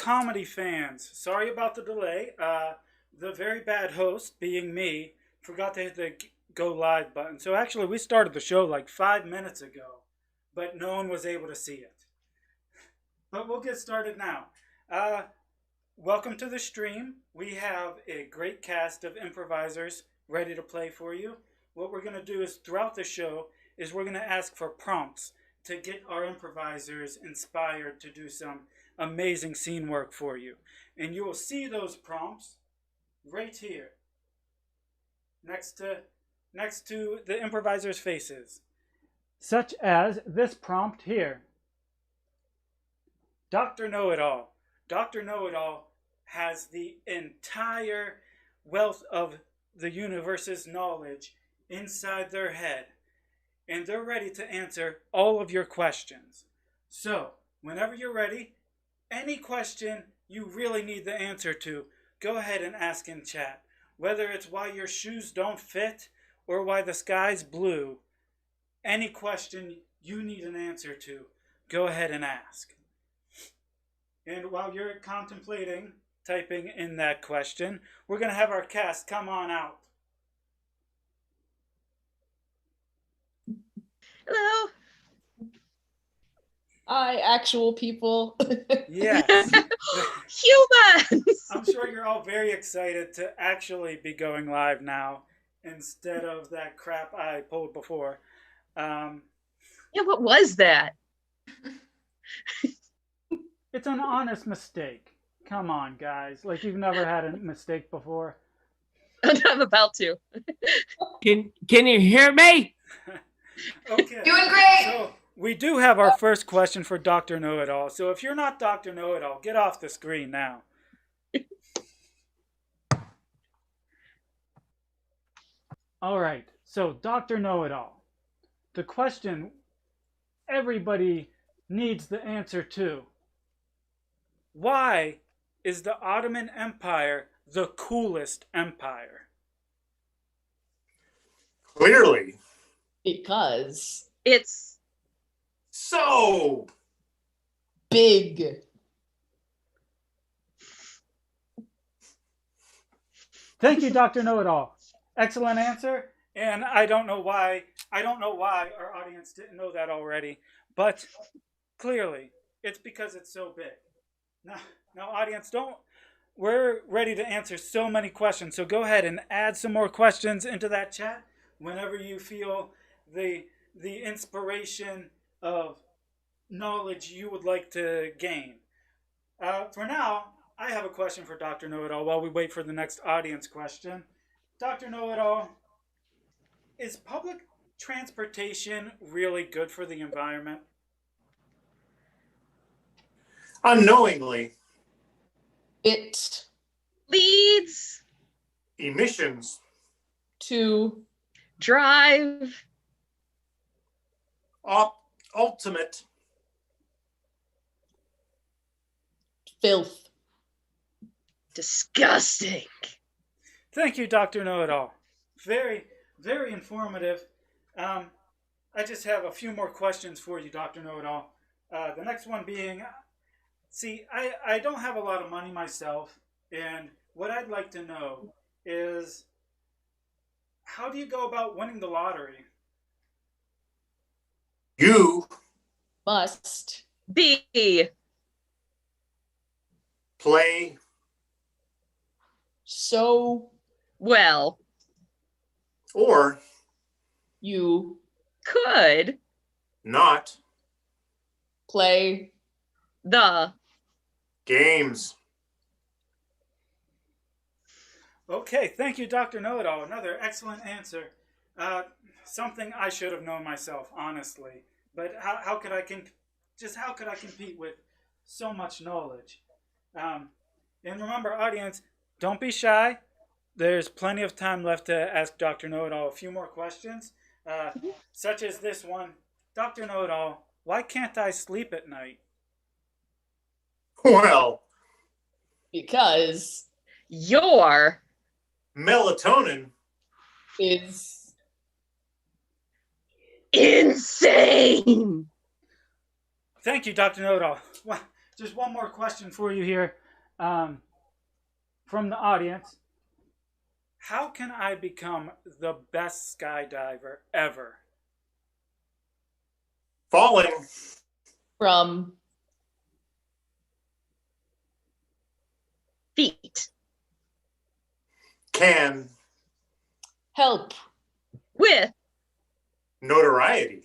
comedy fans. Sorry about the delay. The very bad host, being me, forgot to hit the go live button. So actually, we started the show like 5 minutes ago, but no one was able to see it. But we'll get started now. Uh, Welcome to the stream. We have a great cast of improvisers ready to play for you. What we're going to do is throughout the show is we're going to ask for prompts to get our improvisers inspired to do some amazing scene work for you. And you will see those prompts right here next to the improvisers' faces. Such as this prompt here. Dr. Know-It-All. Dr. Know-It-All has the entire wealth of the universe's knowledge inside their head, and they're ready to answer all of your questions. So, whenever you're ready, any question you really need the answer to, go ahead and ask in chat. Whether it's why your shoes don't fit or why the sky's blue, any question you need an answer to, go ahead and ask. And while you're contemplating typing in that question, we're going to have our cast come on out. Hello. Hi, actual people. Yes. Humans. I'm sure you're all very excited to actually be going live now instead of that crap I pulled before. Yeah, what was that? It's an honest mistake. Come on, guys. Like you've never had a mistake before. I'm about to. Can you hear me? Okay. Doing great. So we do have our first question for Dr. Know-It-All. So if you're not Dr. Know-It-All, get off the screen now. All right. So Dr. Know-It-All. The question everybody needs the answer to. Why is the Ottoman Empire the coolest empire? Clearly. Because It's So big. Thank you, Dr. Know-It-All. Excellent answer. And I don't know why our audience didn't know that already, but clearly it's because it's so big. Now, audience, we're ready to answer so many questions. So go ahead and add some more questions into that chat whenever you feel the inspiration of knowledge you would like to gain. For now, I have a question for Dr. Know-It-All while we wait for the next audience question. Dr. Know-It-All, is public transportation really good for the environment? unknowingly, It leads, emissions, to drive, ultimate, filth. disgusting. Thank you, Dr. Know-It-All. Very, very informative. I just have a few more questions for you, Dr. Know-It-All. The next one being, I don't have a lot of money myself, and what I'd like to know is, how do you go about winning the lottery? you Must Be play so well. or you Could not play the games. Okay, thank you, Dr. Know-It-All. Another excellent answer. Something I should have known myself, honestly. But how could I compete with so much knowledge? And remember, audience, don't be shy. There's plenty of time left to ask Dr. Know-It-All a few more questions, such as this one. Dr. Know-It-All, why can't I sleep at night? Well, because your melatonin is insane. Thank you, Dr. Know-It-All. just one more question for you here from the audience. How can I become the best skydiver ever? Falling From Feet. can help. With notoriety.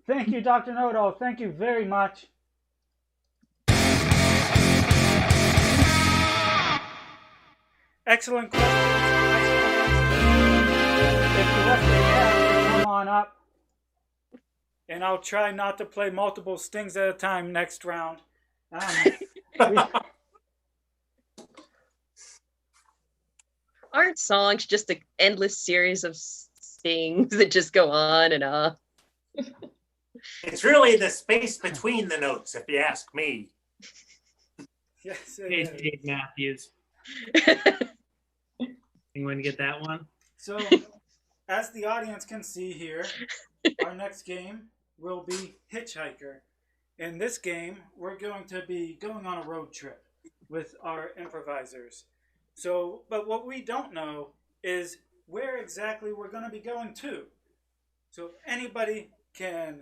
Thank you, Dr. Know-It-All. Thank you very much. Excellent questions. If the rest of the cast will come on up, and I'll try not to play multiple stings at a time next round. Aren't songs just an endless series of stings that just go on and on? It's really the space between the notes, if you ask me. Yes, Hey, it is. Dave Matthews. Anyone get that one? So, as the audience can see here, our next game will be Hitchhiker. In this game, we're going to be going on a road trip with our improvisers. So, but what we don't know is where exactly we're going to be going to. So, if anybody can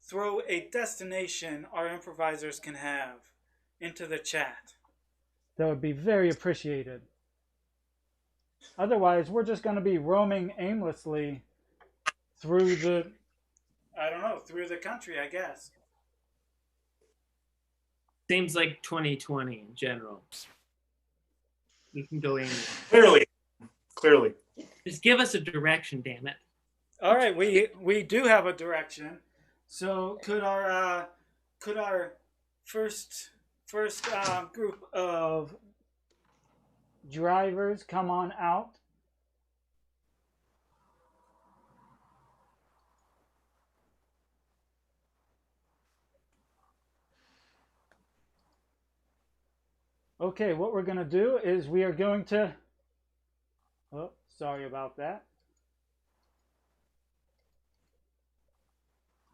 throw a destination our improvisers can have into the chat, that would be very appreciated. Otherwise, we're just going to be roaming aimlessly through the, through the country, I guess. Seems like 2020 in general. We can go anywhere. Clearly. Just give us a direction, damn it. All right, we do have a direction. So could our first group of drivers come on out? Okay, what we're going to do is we are going to... Oh, sorry about that.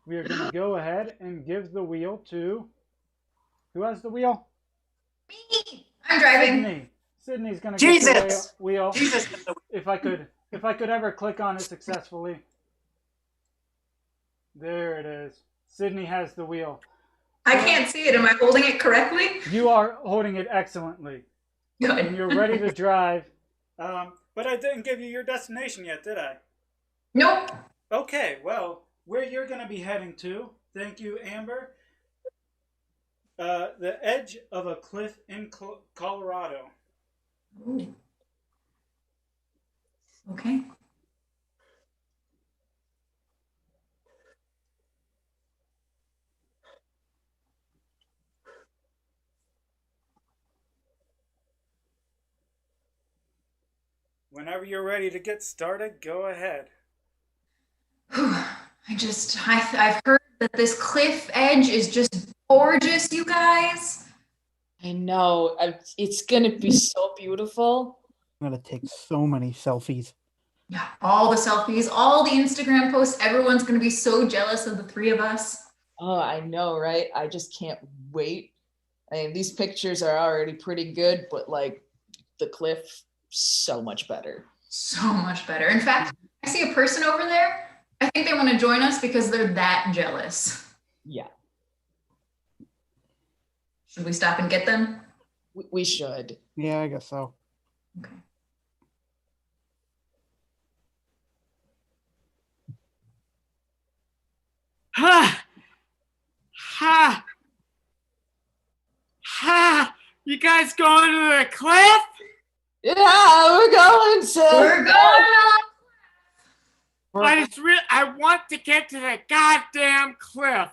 We are going to go ahead and give the wheel to... Who has the wheel? Me! I'm driving. Sydney. Sydney's going to get Jesus! the wheel. Jesus! If I could ever click on it successfully. There it is. Sydney has the wheel. I can't see it. Am I holding it correctly? You are holding it excellently. Good. And you're ready to drive. But I didn't give you your destination yet, did I? Nope. Okay, well, where you're going to be heading to, thank you, Amber, the edge of a cliff in Colorado. Ooh. Okay. Whenever you're ready to get started, go ahead. I've heard that this cliff edge is just gorgeous, you guys. I know. It's going to be so beautiful. I'm gonna take so many selfies. Yeah, all the selfies, all the Instagram posts. Everyone's going to be so jealous of the three of us. Oh, I know, right? I just can't wait. I mean, these pictures are already pretty good, but like the cliff, so much better. So much better. In fact, I see a person over there. I think they want to join us because they're that jealous. Yeah, Should we stop and get them? we should. Yeah, I guess so. Okay. Ha! Ha! Ha! You guys going to the cliff? Yeah, we're going to. We're going I want to get to the goddamn cliff.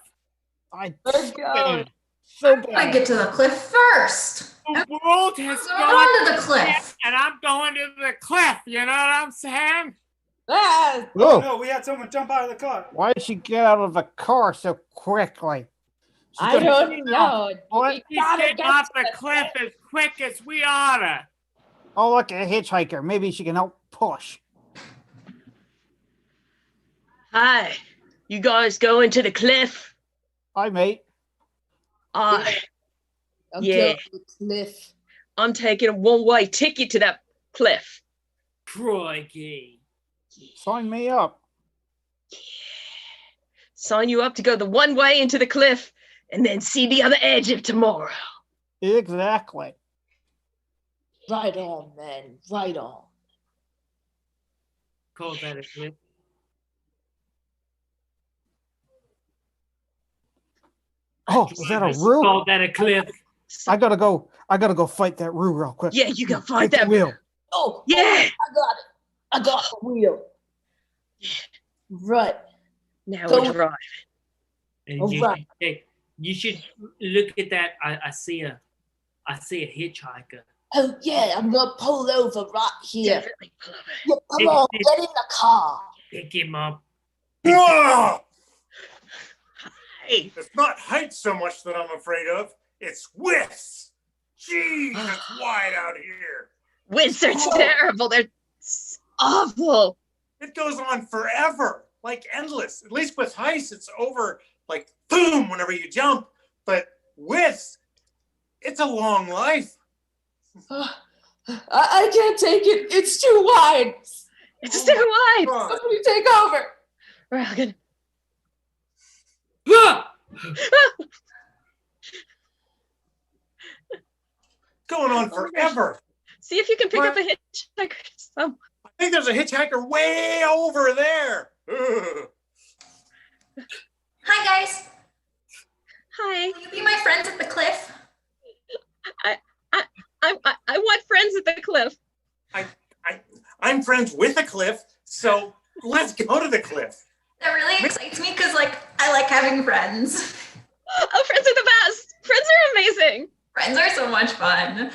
I We're going. so I bad. get to the cliff first. The world has I'm gone going to the cliff. and I'm going to the cliff. You know what I'm saying? Ah, Whoa! No, we had someone jump out of the car. Why did she get out of the car so quickly? She's I gonna- don't know. What? You He's gotta getting get off to the cliff as quick as we oughta. Oh, look, a hitchhiker. Maybe she can help push. Hi. You guys going to the cliff? Hi, mate. I I'm Yeah. going to the cliff. I'm taking a one-way ticket to that cliff. Crikey. Sign me up. Sign you up to go the one way into the cliff and then see the other edge of tomorrow. Exactly. Right on, man. Right on. Call that a clip. Oh, is that a roo? Call that a clip. I gotta go fight that roo real quick. Yeah, you go Take find the that. wheel. Oh, Yeah. I got it. I got the wheel. Right. Now Go. we're driving. And All you, right. you should look at that. I see a hitchhiker. Oh, yeah, I'm going to pull over right here. Definitely pull over. Yeah, come on, get in the car. Pick him up. Whoa! Hey. It's not heights so much that I'm afraid of. It's widths. Jeez, it's wide out here. Winds are Oh. terrible. They're awful. It goes on forever, like endless. At least with heights, it's over like boom whenever you jump. But widths, it's a long life. I can't take it. It's too wide. It's too wide. God. Somebody take over. We're all gonna. Ah! Going on forever. See if you can pick up a hitchhiker. Some. I think there's a hitchhiker way over there. Ugh. Hi, guys. Hi. Will you be my friends at the cliff? I want friends at the cliff. I'm friends with a cliff, so let's go to the cliff. That really excites me because, like, I like having friends. Oh, friends are the best. Friends are amazing. Friends are so much fun.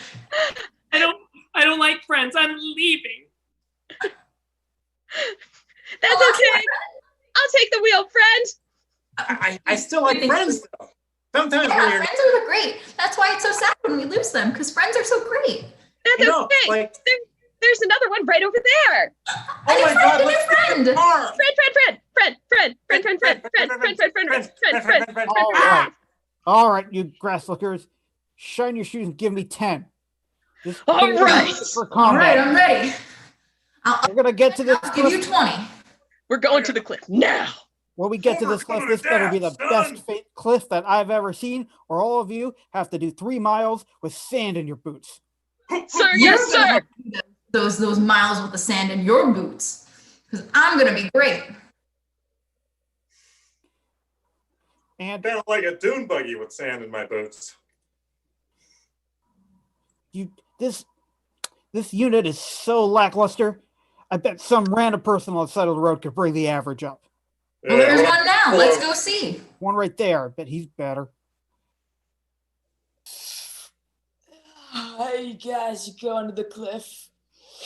I don't like friends. I'm leaving. That's Oh, okay. I'll take the wheel, friend. I still like friends, though. Sometimes Yeah, when you're, friends are great. That's why it's so sad when we lose them, because friends are so great. That's you know, okay. like, There's another one right over there. A new oh my friend, God, a new let's get friend. the car. Friend. All right, you grass lookers. Shine your shoes and give me 10. Just All pay right. For All right, combat. I'm ready. We're gonna get to this I'll give you cliff. 20. We're going to the cliff now. When we get to this cliff, this better be the best cliff that I've ever seen, or all of you have to do 3 miles with sand in your boots. Sir, You're yes, gonna sir. have to do those miles with the sand in your boots, because I'm gonna be great. And Kind of like a dune buggy with sand in my boots. this unit is so lackluster. I bet some random person on the side of the road could bring the average up. Well, there's one now. Let's go see. One right there. I bet he's better. Hey, you guys, you going to the cliff?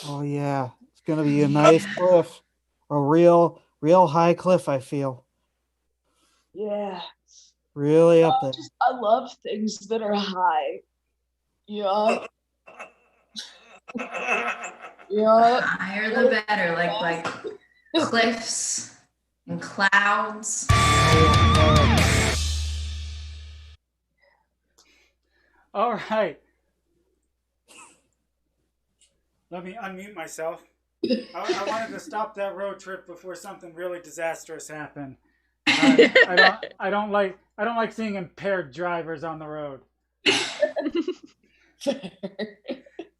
Oh yeah, it's gonna be a nice cliff, a real high cliff. I feel Yeah. really up there. I love things that are high. Yeah. Yeah. Higher the better, like cliffs and clouds. All right. Let me unmute myself. I wanted to stop that road trip before something really disastrous happened. I don't like seeing impaired drivers on the road.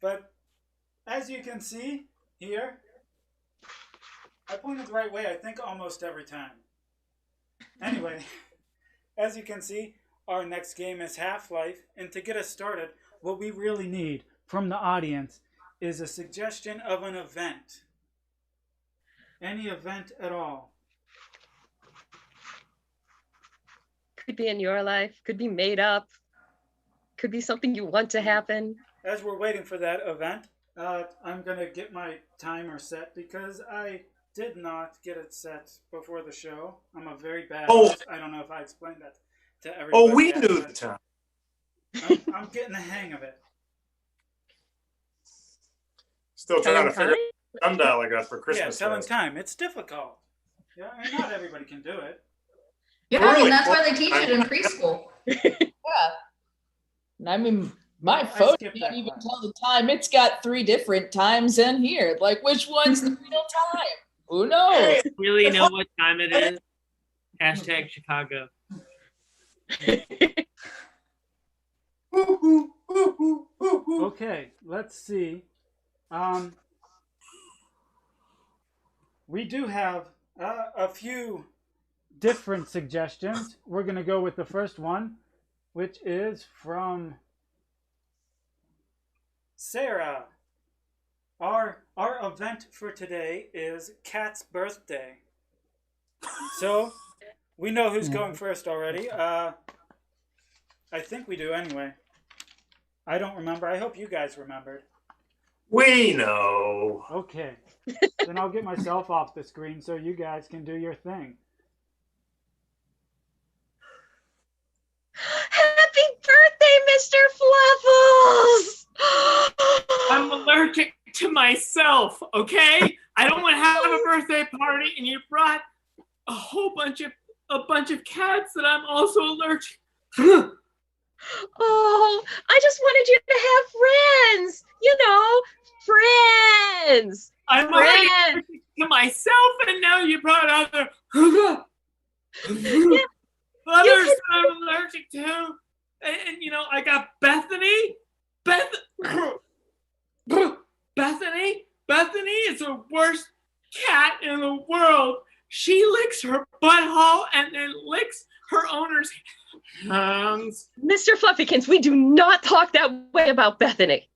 But as you can see here, I pointed the right way, I think, almost every time. Anyway, as you can see, our next game is Half-Life, and to get us started, what we really need from the audience is a suggestion of an event. Any event at all. Could be in your life. Could be made up. Could be something you want to happen. As we're waiting for that event, I'm going to get my timer set because I did not get it set before the show. I'm a very bad host. I don't know if I explained that to everybody. Oh, we yet, knew but the time. I'm getting the hang of it. Still trying to Telling figure out the sundial I got for Yeah, Christmas. telling last. time. It's difficult. Yeah, I mean, not everybody can do it. Yeah, I mean, that's why they teach it in preschool. Yeah. And I mean, my I phone skipped can't that even class. tell the time. It's got 3 different times in here. Like, which one's the real time? Who knows? Really know what time it is? Hashtag Chicago. Okay, let's see. We do have a few different suggestions. We're going to go with the first one, which is from Sarah. Our event for today is Kat's birthday. So we know who's going first already. I think we do anyway. I don't remember. I hope you guys remembered. We know. Okay. Then I'll get myself off the screen so you guys can do your thing. Happy birthday, Mr. Fluffles! I'm allergic to myself, okay? I don't want to have a birthday party, and you brought a whole bunch of cats that I'm also allergic. Oh, I just wanted you to have friends. You know, friends. I'm already allergic to myself, and now you brought other others that I'm allergic to. And you know, I got Bethany. Bethany is the worst cat in the world. She licks her butthole and then licks her owner's hands. Mr. Fluffykins, we do not talk that way about Bethany.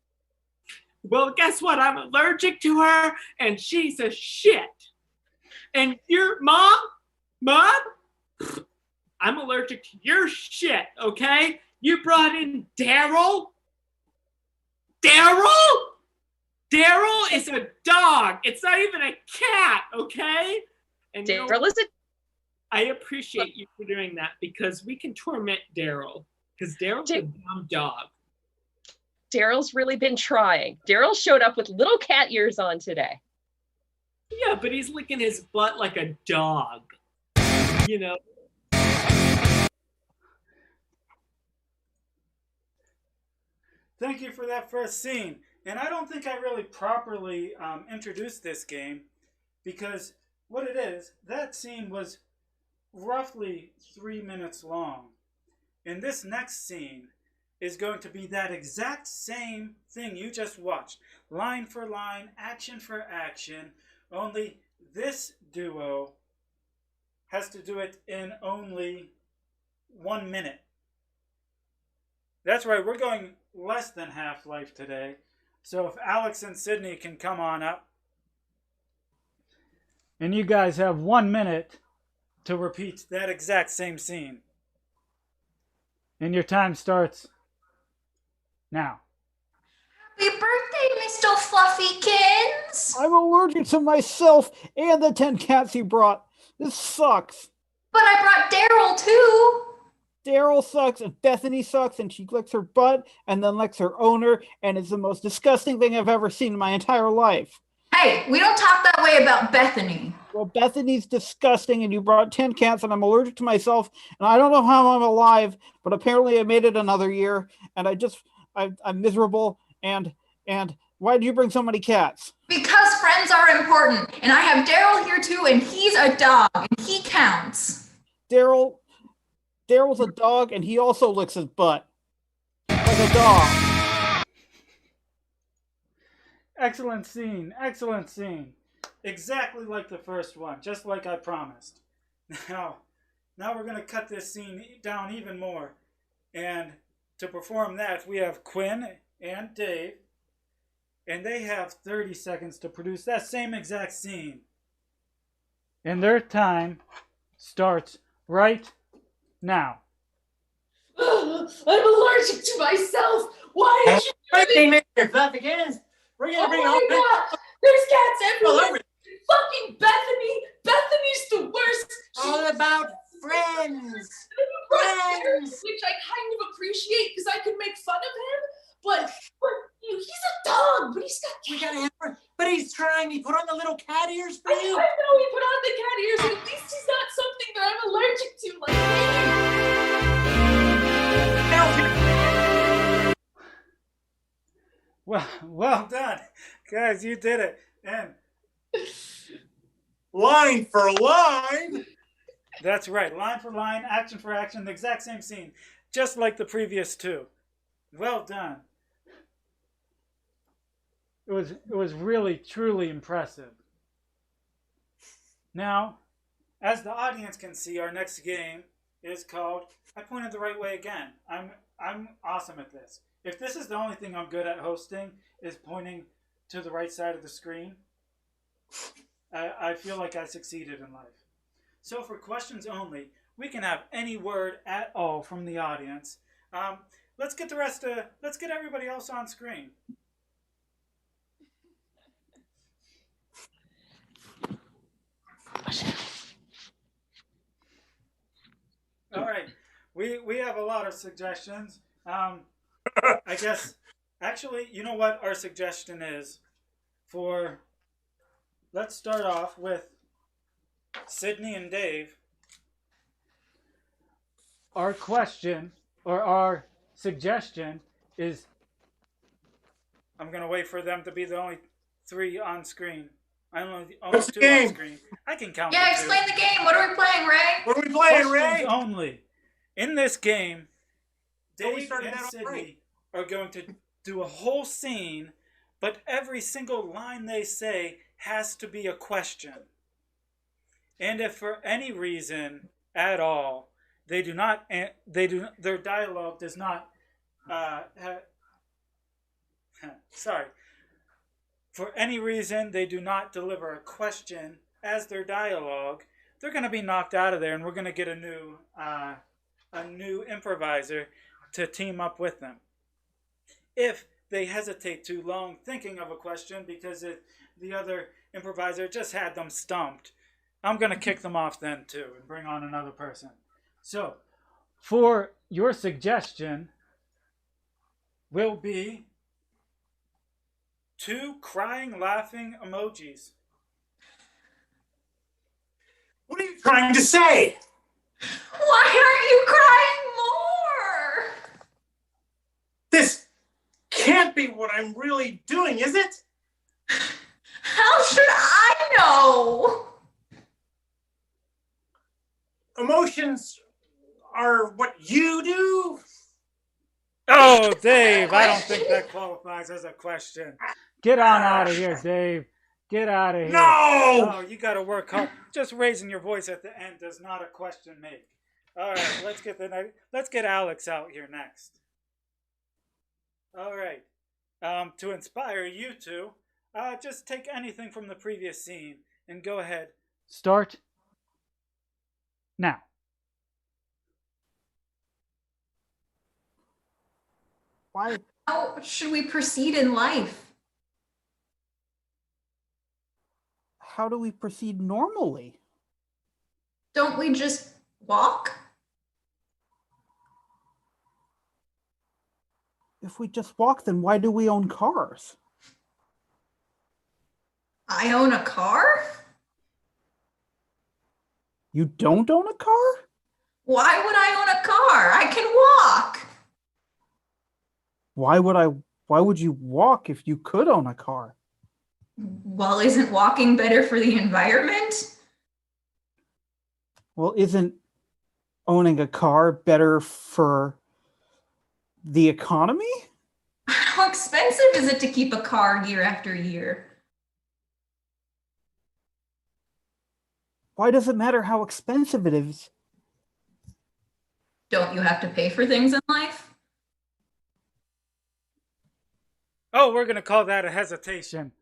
Well, guess what? I'm allergic to her, and she's a shit. And your mom, I'm allergic to your shit, okay? You brought in Daryl. Daryl is a dog. It's not even a cat, okay? And you know, Daryl is a I appreciate you for doing that because we can torment Daryl because Daryl's a dumb dog. Daryl's really been trying. Daryl showed up with little cat ears on today. Yeah, but he's licking his butt like a dog. You know? Thank you for that first scene. And I don't think I really properly introduced this game because what it is, that scene was roughly 3 minutes long. And this next scene is going to be that exact same thing you just watched. Line for line, action for action. Only this duo has to do it in only 1 minute. That's right, we're going less than Half-Life today. So if Alex and Sydney can come on up. And you guys have 1 minute to repeat that exact same scene. And your time starts now. Happy birthday, Mr. Fluffykins! I'm allergic to myself and the 10 cats you brought. This sucks. But I brought Daryl too. Daryl sucks and Bethany sucks and she licks her butt and then licks her owner and it's the most disgusting thing I've ever seen in my entire life. Hey, we don't talk that way about Bethany. Well, Bethany's disgusting and you brought 10 cats and I'm allergic to myself and I don't know how I'm alive, but apparently I made it another year and I'm miserable and why did you bring so many cats? Because friends are important. And I have Daryl here too, and he's a dog, and he counts. Daryl's a dog and he also licks his butt. Like a dog. Excellent scene, excellent scene. Exactly like the first one, just like I promised. Now we're going to cut this scene down even more. And to perform that, we have Quinn and Dave. And they have 30 seconds to produce that same exact scene. And their time starts right now. I'm allergic to myself. Why did you do this? Mr. Fluffykins. We're gonna bring Oh my God. There's cats all everywhere. Fucking Bethany. Bethany's the worst. all about friends. Friends. Which I kind of appreciate because I can make fun of him. But he's a dog. But he's got We gotta have, but he's trying. He put on the little cat ears for I you? know he put on the cat ears, but at least he's not something that I'm allergic to, like me. Well done, guys. You did it. And Line for line. that's right. Line for line, action for action, the exact same scene, just like the previous two. Well done. It was really truly impressive. Now, as the audience can see, our next game is called I Pointed the Right Way Again. I'm awesome at this. If this is the only thing I'm good at hosting is pointing to the right side of the screen, I feel like I succeeded in life. So for questions only, we can have any word at all from the audience. Let's get everybody else on screen. All right, we have a lot of suggestions. I guess, actually, you know what our suggestion is for, let's start off with Sydney and Dave. Our question, or our suggestion is, I'm going to wait for them to be the only three on screen. I'm only What's the two game? on screen. I can count. Yeah, to two. explain the game. What are we playing, Ray? What are we playing, Questions Ray? only. In this game, Oh, we Dave started and that Sydney already. are going to do a whole scene, but every single line they say has to be a question. And if for any reason at all their dialogue does not for any reason they do not deliver a question as their dialogue, they're going to be knocked out of there, and we're going to get a new improviser to team up with them. If they hesitate too long thinking of a question because the other improviser just had them stumped, I'm going to kick them off then too and bring on another person. So, for your suggestion will be 2 crying, laughing emojis. What are you trying to say? Why aren't you crying more? This can't be what I'm really doing, is it? How should I know? Emotions are what you do? Oh, Dave, I don't think that qualifies as a question. Get on out of here, Dave. Get out of here. No! Oh, you got to work hard. Just raising your voice at the end does not a question make. All right, let's get Alex out here next. All right. To inspire you two, just take anything from the previous scene and go ahead. Start now. Why? How should we proceed in life? How do we proceed normally? Don't we just walk? If we just walk, then why do we own cars? I own a car? You don't own a car? Why would I own a car? I can walk. Why would you walk if you could own a car? Well, isn't walking better for the environment? Well, isn't owning a car better for the economy? How expensive is it to keep a car year after year? Why does it matter how expensive it is? Don't you have to pay for things in life? Oh, we're going to call that a hesitation.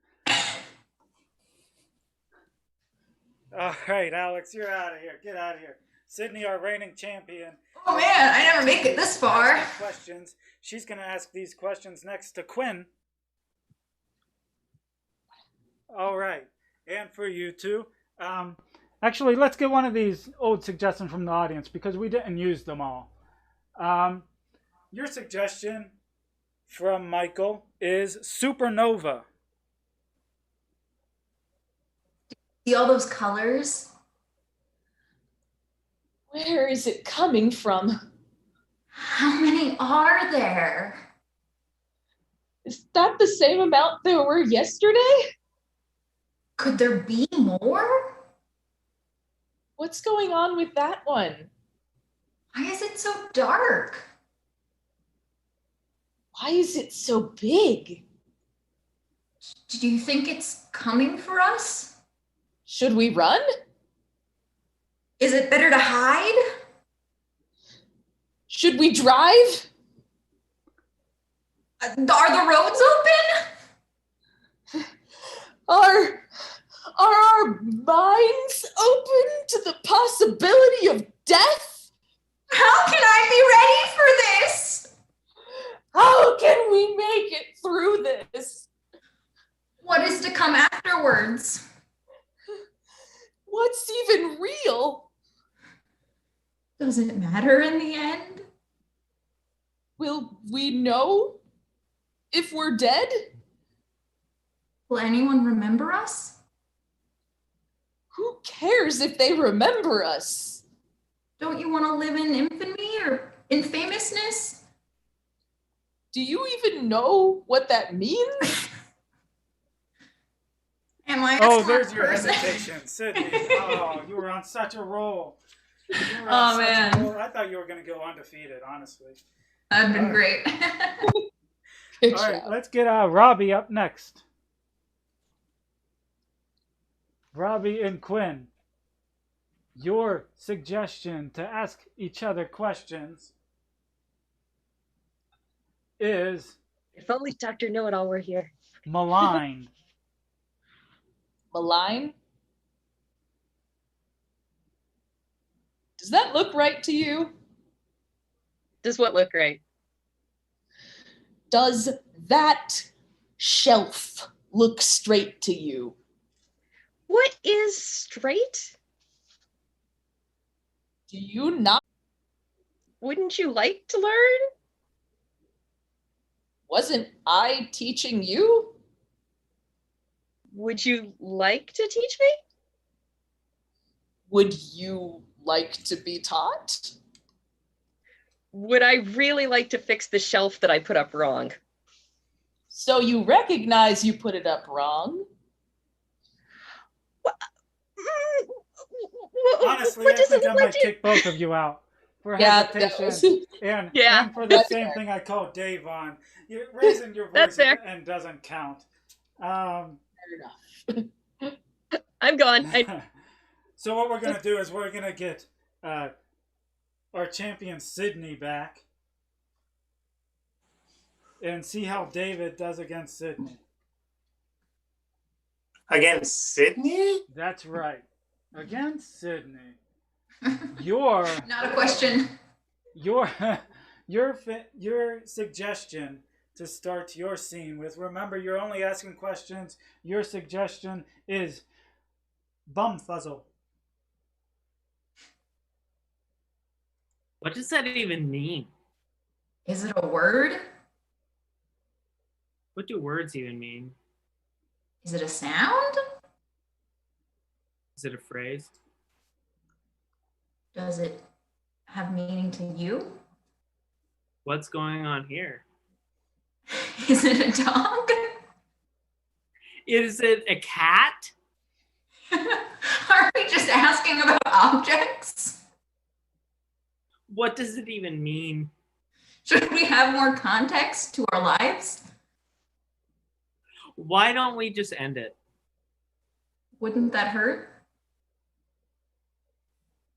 All right, Alex, you're out of here. Get out of here. Sydney, our reigning champion. Oh man, I never make it this far. Questions. She's going to ask these questions next to Quinn. All right. And for you two, actually, let's get one of these old suggestions from the audience because we didn't use them all. Your suggestion from Michael is supernova. See all those colors? Where is it coming from? How many are there? Is that the same amount there were yesterday? Could there be more? What's going on with that one? Why is it so dark? Why is it so big? Do you think it's coming for us? Should we run? Is it better to hide? Should we drive? Are the roads open? Are our minds open to the possibility of death? How can I be ready for this? How can we make it through this? What is to come afterwards? What's even real? Does it matter in the end? Will we know if we're dead? Will anyone remember us? Who cares if they remember us? Don't you want to live in infamy or in famousness? Do you even know what that means? Am I a Oh, smart there's your person? hesitation, Sydney. Oh, you were on such a roll. You were Oh, on such a man. roll. I thought you were going to go undefeated, honestly. That'd been great. Good All right, job. let's get Robbie up next. Robbie and Quinn, your suggestion to ask each other questions is If only Dr. Know-It-All were here. malign. Malign? Does that look right to you? Does what look right? Does that shelf look straight to you? What is straight? Do you not? Wouldn't you like to learn? Wasn't I teaching you? Would you like to teach me? Would you like to be taught? Would I really like to fix the shelf that I put up wrong? So you recognize you put it up wrong? Honestly, What I does think it I look might like? kick both of you out for Yeah, hesitation and for the That's same fair. thing I called Dave on. Raising your That's voice at fair. the end doesn't count. Fair enough. I'm gone. So what we're gonna do is we're gonna get our champion Sydney back and see how David does against Sydney. Against Sydney? That's right, against Sydney. Your Not a question. your suggestion to start your scene with. Remember, you're only asking questions. Your suggestion is bumfuzzle. What does that even mean? Is it a word? What do words even mean? Is it a sound? Is it a phrase? Does it have meaning to you? What's going on here? Is it a dog? Is it a cat? Are we just asking about objects? What does it even mean? Should we have more context to our lives? Why don't we just end it? Wouldn't that hurt?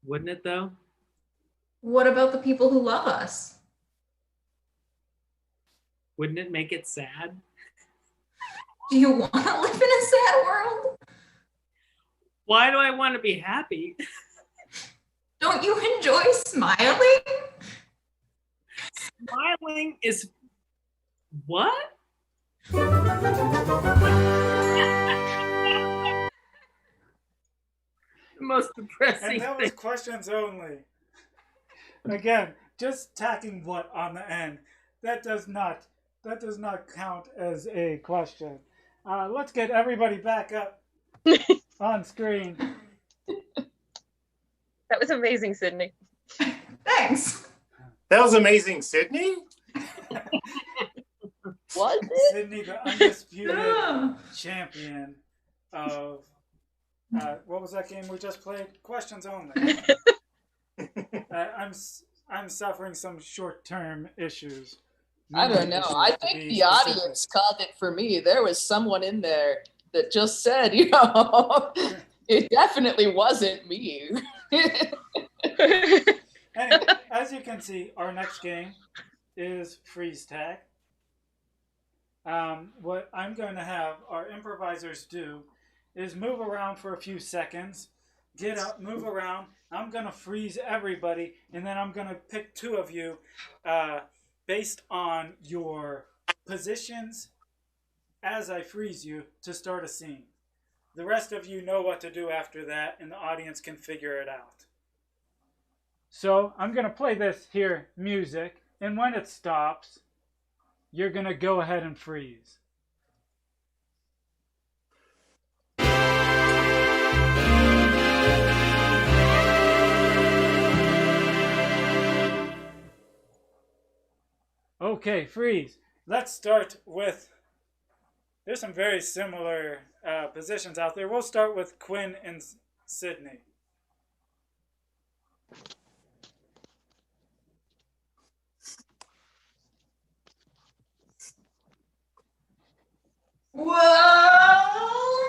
Wouldn't it though? What about the people who love us? Wouldn't it make it sad? Do you want to live in a sad world? Why do I want to be happy? Don't you enjoy smiling? Smiling is what? The most depressing And that was thing. questions only. Again, just tacking what on the end. That does not count as a question. Let's get everybody back up on screen. That was amazing, Sydney. Thanks. That was amazing, Sydney. Was it? Sydney, the undisputed Yeah. champion of what was that game we just played? Questions only. I'm suffering some short-term issues. I don't know. Issues, I to think be the specific. audience caught it for me. There was someone in there that just said, you know, it definitely wasn't me. Anyway, as you can see, our next game is freeze tag. What I'm going to have our improvisers do is move around for a few seconds, get up, move around. I'm going to freeze everybody, and then I'm going to pick two of you based on your positions as I freeze you to start a scene. The rest of you know what to do after that, and the audience can figure it out. So I'm going to play this here music, and when it stops, you're going to go ahead and freeze. Okay, freeze. Let's start with, there's some very similar positions out there. We'll start with Quinn and Sydney. Whoa,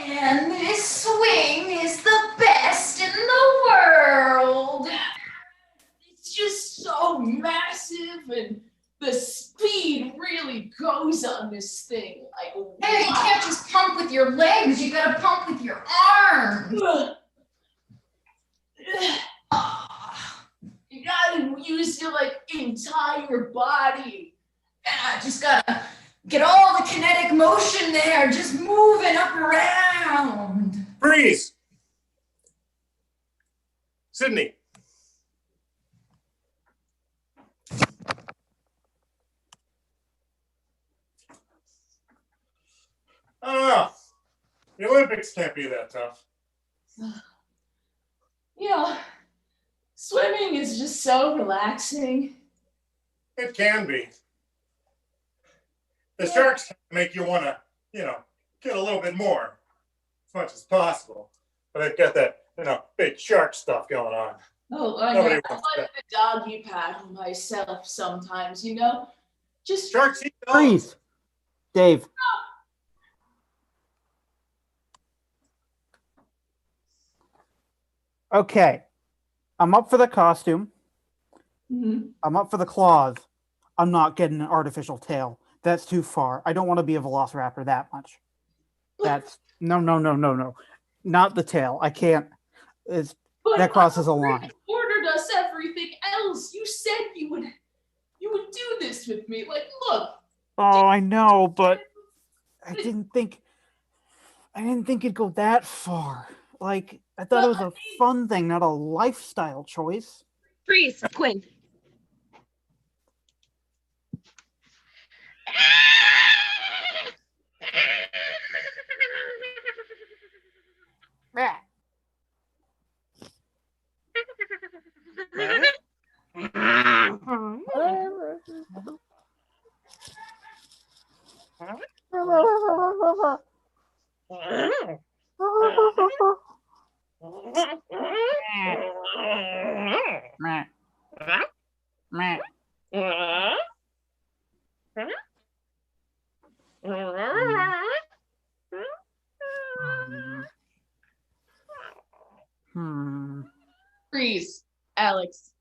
man, this swing is the best in the world. It's just so massive, and the speed really goes on this thing. Like, Hey, you can't just pump with your legs, you gotta pump with your arms. You gotta use your like entire body. Yeah, just gotta get all the kinetic motion there, just moving up around. Freeze. Sydney. I don't know. The Olympics can't be that tough. You know, swimming is just so relaxing. It can be. The sharks make you want to, you know, get a little bit more as much as possible. But they've got that, you know, big shark stuff going on. Oh, I Nobody know. I wants like the doggy paddle myself sometimes, you know? Just Sharks eat dogs. Freeze. Dave. Okay. I'm up for the costume. Mhm. I'm up for the claws. I'm not getting an artificial tail. That's too far. I don't want to be a velociraptor that much. That's no. Not the tail. I can't. It's But that crosses a you line. ordered us everything else. You said you would do this with me. Like, look. Oh, I know, but I didn't think it'd go that far. Like, I thought it was a fun thing, not a lifestyle choice. Freeze, Quinn. Freeze, Alex.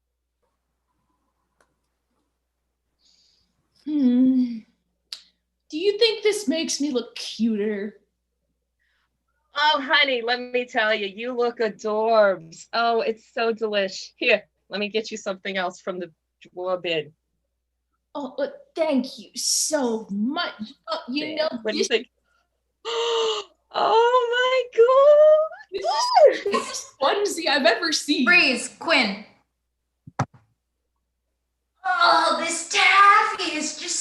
Do you think this makes me look cuter? Oh, honey, let me tell you, you look adorbs. Oh, it's so delish. Here, let me get you something else from the drawer bin. Oh, thank you so much. Oh, you know, What do you this, think? Oh my God. this is the best onesie I've ever seen. Freeze, Quinn. Oh, this taffy is just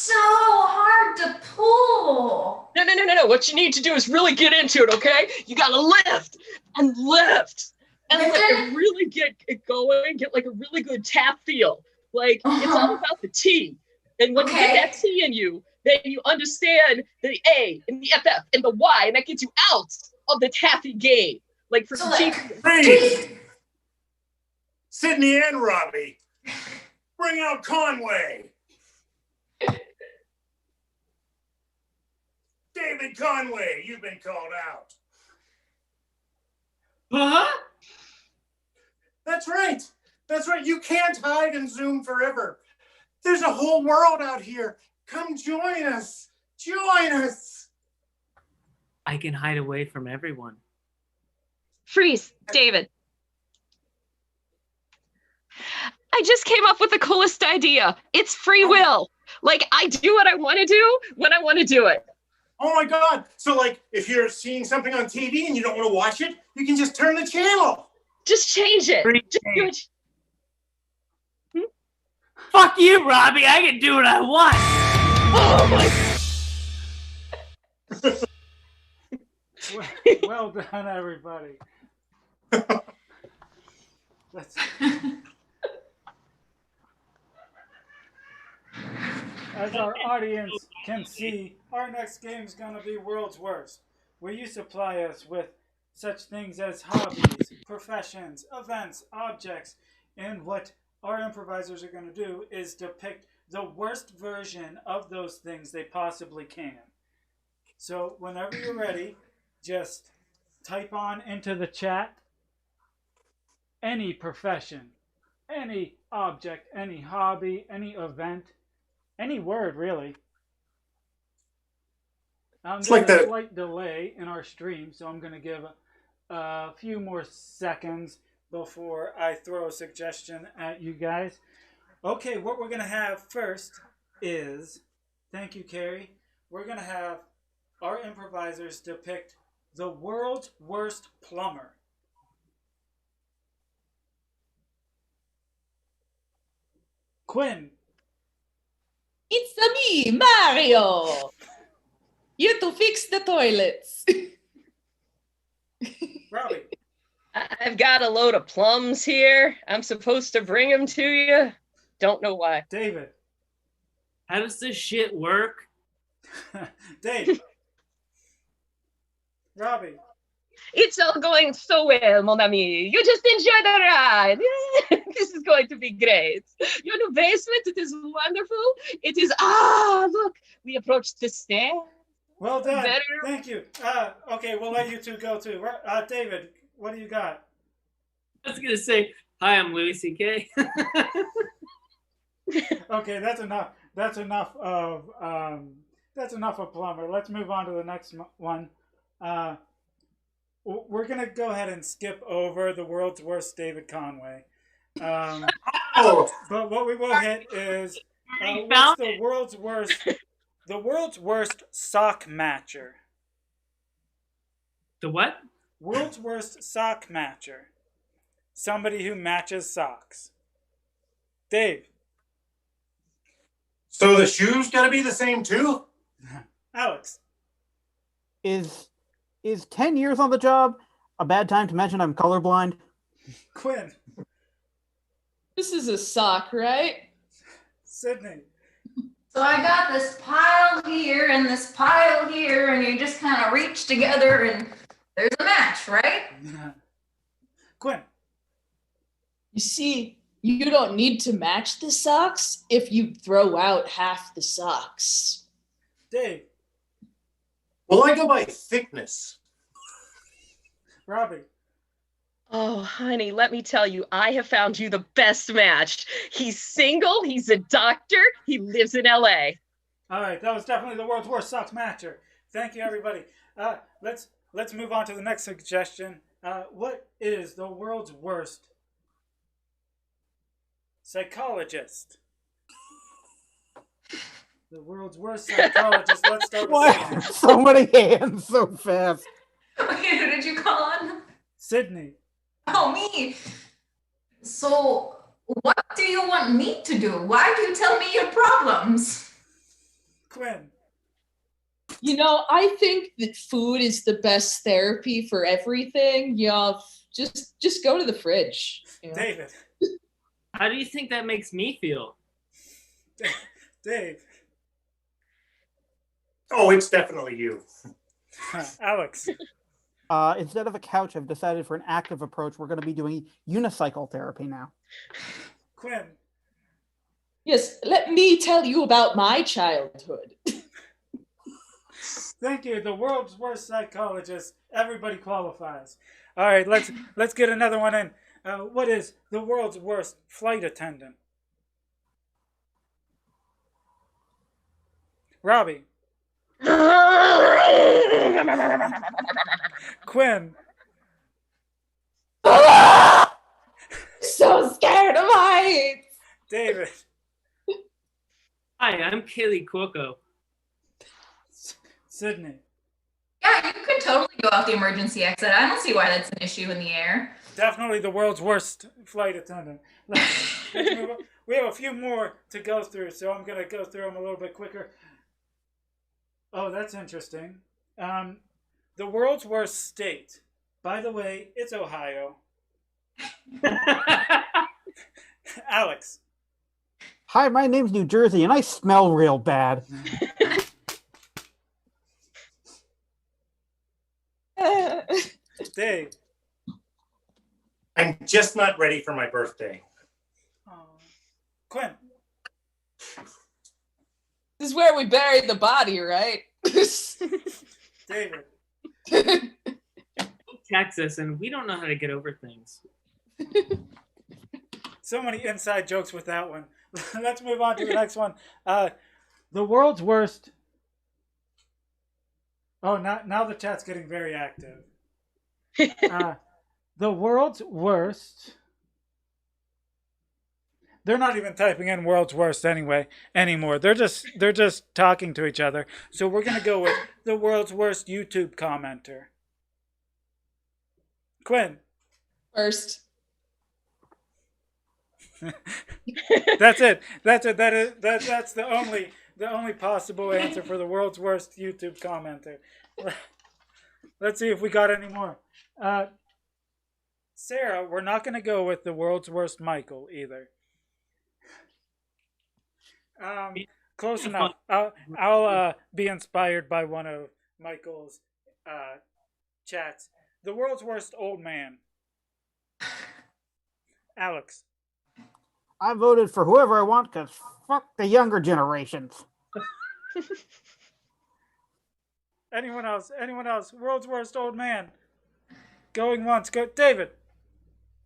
so hard to pull. No. What you need to do is really get into it, okay? You gotta lift and lift and like really get it going, get like a really good tap feel. Like it's all about the T. And when you get that T in you, then you understand the A and the FF and the Y, and that gets you out of the taffy game. Like for the T. Hey, Sydney and Robbie, bring out Conway. David Conway, you've been called out. Huh? That's right. That's right. You can't hide in Zoom forever. There's a whole world out here. Come join us. Join us. I can hide away from everyone. Freeze, David. I just came up with the coolest idea. It's free will. Like I do what I want to do when I want to do it. Oh my God. So like if you're seeing something on TV and you don't want to watch it, you can just turn the channel. Just change it. Just do it. Fuck you, Robbie. I can do what I want. Oh my. Well done, everybody. As our audience can see, our next game is going to be World's Worst, where you supply us with such things as hobbies, professions, events, objects, and what our improvisers are going to do is depict the worst version of those things they possibly can. So whenever you're ready, just type on into the chat any profession, any object, any hobby, any event, any word really. There's like a slight delay in our stream, so I'm going to give a few more seconds before I throw a suggestion at you guys. Okay, what we're going to have first is, thank you, Carrie, we're going to have our improvisers depict the world's worst plumber. Quinn. It's me, Mario. You to fix the toilets. Robbie. I've got a load of plums here. I'm supposed to bring them to you. Don't know why. David. How does this shit work? Dave. Robbie. It's all going so well, mon ami. You just enjoy the ride. This is going to be great. Your new basement, it is wonderful. It is, look, we approached the stairs. Well done. Thank you. Okay, we'll let you two go too. David, what do you got? I was going to say, hi, I'm Louis C.K. Okay, that's enough. That's enough of plumber. Let's move on to the next one. We're going to go ahead and skip over the world's worst David Conway. But what we will hit is what's the world's worst sock matcher. The what? World's worst sock matcher. Somebody who matches socks. Dave. So the shoes got to be the same too? Alex. Is 10 years on the job a bad time to mention I'm colorblind? Quinn. This is a sock, right? Sydney. So I got this pile here and this pile here, and you just kind of reach together and there's a match, right? Quinn. You see, you don't need to match the socks if you throw out half the socks. Dave. Well, I go by thickness. Robbie. Oh, honey, let me tell you, I have found you the best match. He's single, he's a doctor, he lives in LA. All right, that was definitely the world's worst socks matcher. Thank you, everybody. Let's move on to the next suggestion. What is the world's worst psychologist? The world's worst psychologist. Let's start with Sydney. So many hands so fast. Okay, who did you call on? Sydney. Oh, me. So what do you want me to do? Why do you tell me your problems? Quinn. You know, I think that food is the best therapy for everything. Just go to the fridge. You know? David. How do you think that makes me feel? Dave. Oh, it's definitely you. Alex. Instead of a couch, I've decided for an active approach, we're going to be doing unicycle therapy now. Quinn. Yes, let me tell you about my childhood. Thank you. The world's worst psychologist. Everybody qualifies. All right, let's get another one in. What is the world's worst flight attendant? Robbie. Quinn. So scared of heights. David. Hi, I'm Kaylee Cuoco. Sydney. Yeah, you could totally go off the emergency exit. I don't see why that's an issue in the air. Definitely the world's worst flight attendant. Let's move on. We have a few more to go through, so I'm going to go through them a little bit quicker. Oh, that's interesting. The world's worst state. By the way, it's Ohio. Alex. Hi, my name's New Jersey, and I smell real bad. Dave. I'm just not ready for my birthday. Quinn. This is where we buried the body, right? David. Texas, and we don't know how to get over things. So many inside jokes with that one. Let's move on to the next one. The world's worst. Oh, now the chat's getting very active. The world's worst. They're not even typing in world's worst anymore. They're just talking to each other. So we're gonna go with the world's worst YouTube commenter. Quinn. First. That's it. That's the only possible answer for the world's worst YouTube commenter. Let's see if we got any more. Sarah, we're not going to go with the world's worst Michael either. Close enough. I'll be inspired by one of Michael's chats. The world's worst old man. Alex. I voted for whoever I want because fuck the younger generations. Anyone else? Anyone else? World's worst old man. Going once. Go, David.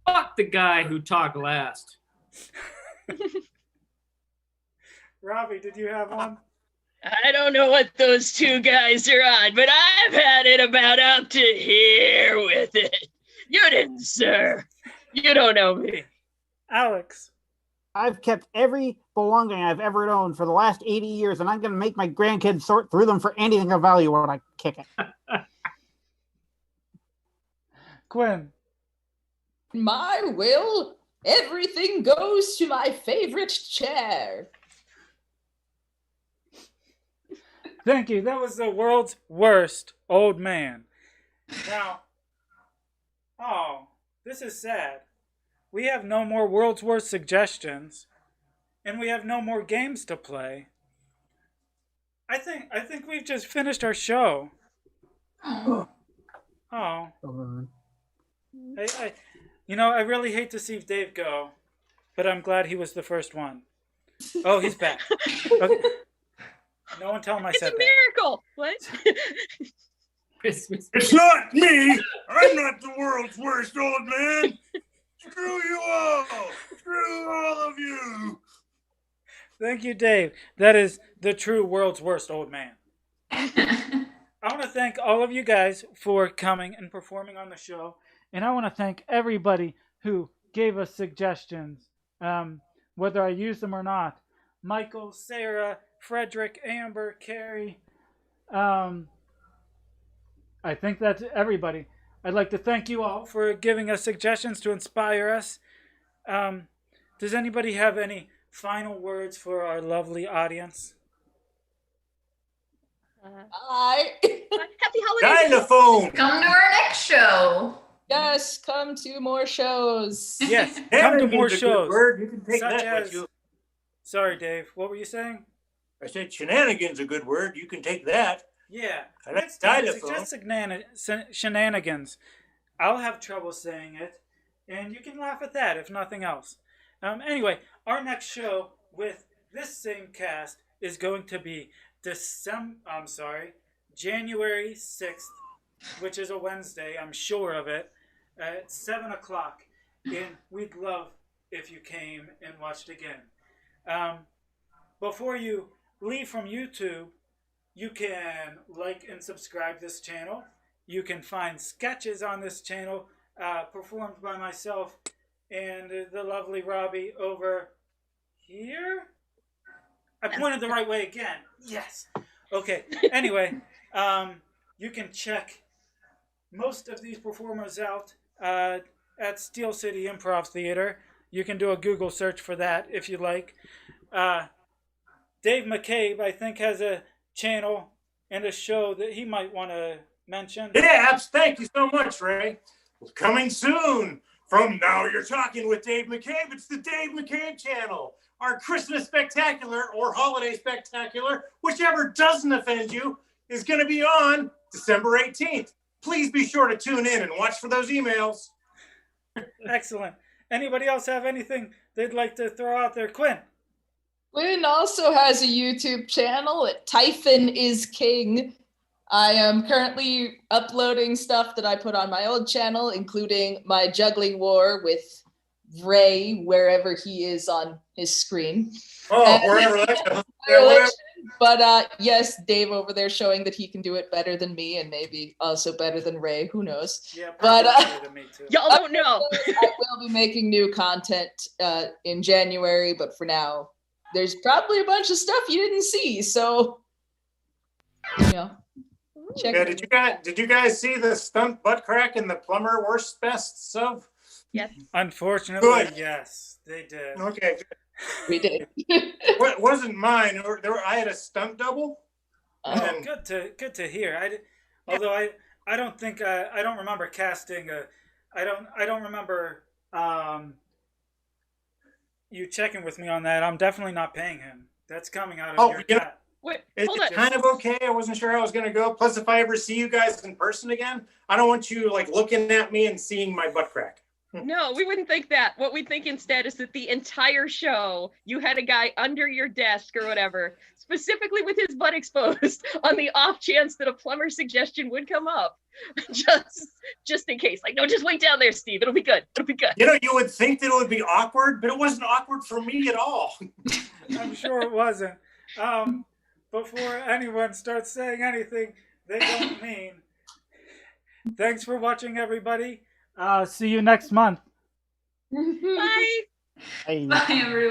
Fuck the guy who talked last. Robbie, did you have one? I don't know what those two guys are on, but I've had it about up to here with it. You didn't, sir. You don't know me. Alex. I've kept every belonging I've ever owned for the last 80 years, and I'm going to make my grandkids sort through them for anything of value when I kick it. Quinn. My will, everything goes to my favorite chair. Thank you. That was the world's worst old man. Now, this is sad. We have no more world's worst suggestions, and we have no more games to play. I think we've just finished our show. Oh. I really hate to see Dave go, but I'm glad he was the first one. Oh, he's back. Okay. No one tell him I said that. It's a miracle. What? Christmas. It's not me. I'm not the world's worst old man. Screw you all. Screw all of you. Thank you, Dave. That is the true world's worst old man. I want to thank all of you guys for coming and performing on the show. And I want to thank everybody who gave us suggestions, whether I use them or not. Michael, Sarah, Frederick, Amber, Carrie. I think that's everybody. I'd like to thank you all for giving us suggestions to inspire us. Does anybody have any final words for our lovely audience? Bye. Happy holidays. Xylophone. Come to our next show. Yes, come to more shows. Yes, come to more Shenanigan's a good shows. word. You can take Such that with as. you. Sorry, Dave. What were you saying? I said shenanigans a good word. You can take that. Yeah. I like Next time, xylophone. suggest shenanigans. I'll have trouble saying it, and you can laugh at that if nothing else. Anyway, our next show with this same cast is going to be January 6th, which is a Wednesday, I'm sure of it, at 7 o'clock. And we'd love if you came and watched again. Before you leave from YouTube, you can like and subscribe this channel. You can find sketches on this channel performed by myself and the lovely Robbie over here. I pointed the right way again. Yes. Okay. Anyway, you can check most of these performers out at Steel City Improv Theater. You can do a Google search for that if you like. Dave McCabe, I think, has a channel and a show that he might want to mention. Yeah, thank you so much, Ray. Coming soon from Now You're Talking with Dave McCabe. It's the Dave McCabe channel. Our Christmas spectacular or holiday spectacular, whichever doesn't offend you, is going to be on December 18th. Please be sure to tune in and watch for those emails. Excellent. Anybody else have anything they'd like to throw out there? Quinn? Quinn also has a YouTube channel at Typhon is King. I am currently uploading stuff that I put on my old channel, including my juggling war with Ray, wherever he is on his screen. Oh, wherever that's going. But yes, Dave over there showing that he can do it better than me and maybe also better than Ray. Who knows? Yeah, but better than me too. Y'all don't know. I will be making new content in January, but for now, there's probably a bunch of stuff you didn't see. So, you know, check. Yeah, did you guys see the stunt butt crack in the plumber worst bests of? Yes. Unfortunately, Good. Yes, they did. Okay. We did. It wasn't mine. I had a stunt double. Oh, good to hear. Although I don't think I don't remember casting I don't remember you checking with me on that. I'm definitely not paying him. That's coming out of your cut. Wait, It's hold on. kind of okay. I wasn't sure how I was going to go. Plus, if I ever see you guys in person again, I don't want you like looking at me and seeing my butt crack. No, we wouldn't think that. What we think instead is that the entire show, you had a guy under your desk or whatever, specifically with his butt exposed on the off chance that a plumber suggestion would come up. Just in case. Like, no, just wait down there, Steve. It'll be good. It'll be good. You know, you would think that it would be awkward, but it wasn't awkward for me at all. I'm sure it wasn't. Before anyone starts saying anything they don't mean, thanks for watching, everybody. See you next month. Bye. Hey. Bye, everyone.